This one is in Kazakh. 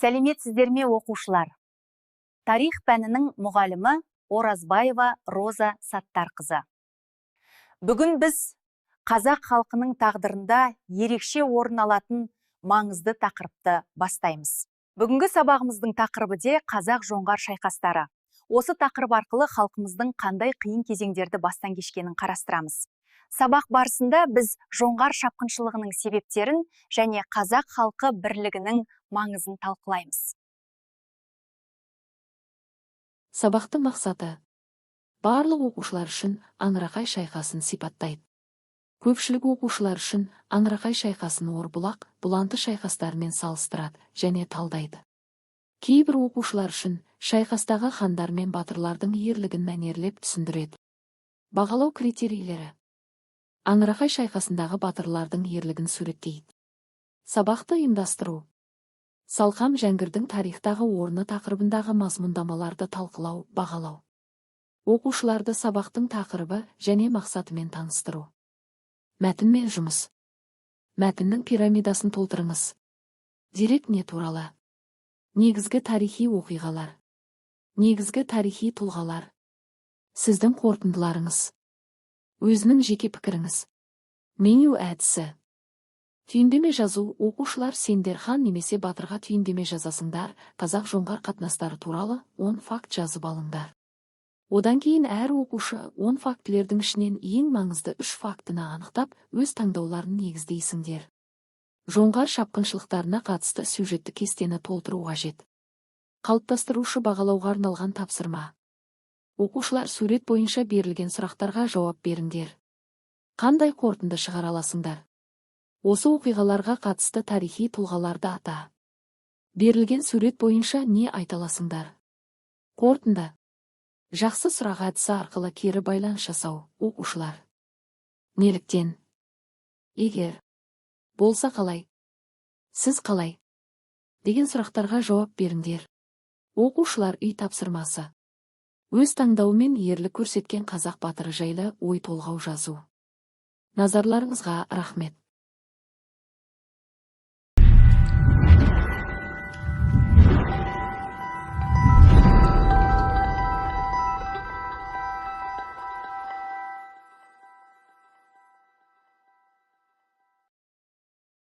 Сәлеметсіздер ме оқушылар? Тарих пәнінің мұғалімі Оразбаева Роза Саттарқызы. Бүгін біз қазақ халқының тағдырында ерекше орын алатын маңызды тақырыпты бастаймыз. Бүгінгі сабағымыздың тақырыбы де қазақ жоңғар шайқастары. Осы тақырып арқылы халқымыздың қандай қиын кезеңдерді бастан кешкенін қарастырамыз. Сабақ барысында біз жоңғар шапқыншылығының себептерін және қазақ халқы бірлігінің маңызын талқылаймыз. Сабақтың мақсаты барлық оқушылар үшін Аңырақай шайқасын сипаттайды. Көпшілік оқушылар үшін Аңырақай шайқасын Орбұлақ, Бұланты шайқастарымен салыстырады және талдайды. Кейбір оқушылар үшін шайқастағы хандар мен батырлардың ерлігін мәнерлеп түсіндіреді. Бағалау критерийлері: Аңырақай шайқасындағы батырлардың ерлігін суреттейді. Сабақты ұйымдастыру: Салқам Жәңгірдің тарихтағы орны тақырыбындағы мазмұндамаларды талқылау, бағалау. Оқушыларды сабақтың тақырыбы және мақсатымен таныстыру. Мәтін мен жұмыс. Мәтіннің пирамидасын толтырыңыз. Дерек не туралы? Негізгі тарихи оқиғалар. Негізгі тарихи тұлғалар. Сіздің қорытындыларыңыз. Өзінің жеке пікіріңіз. Меню әдісі. Түйіндеме жазу. Оқушылар сендер хан немесе батырға түйіндеме жазасыңдар. Қазақ жоңғар қатынастары туралы 10 факт жазып алыңдар. Одан кейін әр оқушы 10 фактілердің ішінен ең маңызды 3 фактіні анықтап, өз таңдауларын негіздейсіңдер. Жоңғар шапқыншылықтарына қатысты сюжетті кестені толтыру қажет. Қалыптастырушы бағалауға арналған тапсырма. Оқушылар сурет бойынша берілген сұрақтарға жауап беріңдер. Қандай қорытынды шығара аласыңдар? Осы оқиғаларға қатысты тарихи тұлғаларды ата. Берілген сурет бойынша не айта аласыңдар? Қорытынды. Жақсы сұрақ әдісі арқылы кері байланыс жасау. Оқушылар: неліктен? Егер. Болса қалай? Сіз қалай? Деген сұрақтарға жауап беріңдер. Оқушылар үй тапсырмасы. Өз таңдауымен ерлік көрсеткен қазақ батыры жайлы ой толғау жазу. Назарларыңызға рахмет.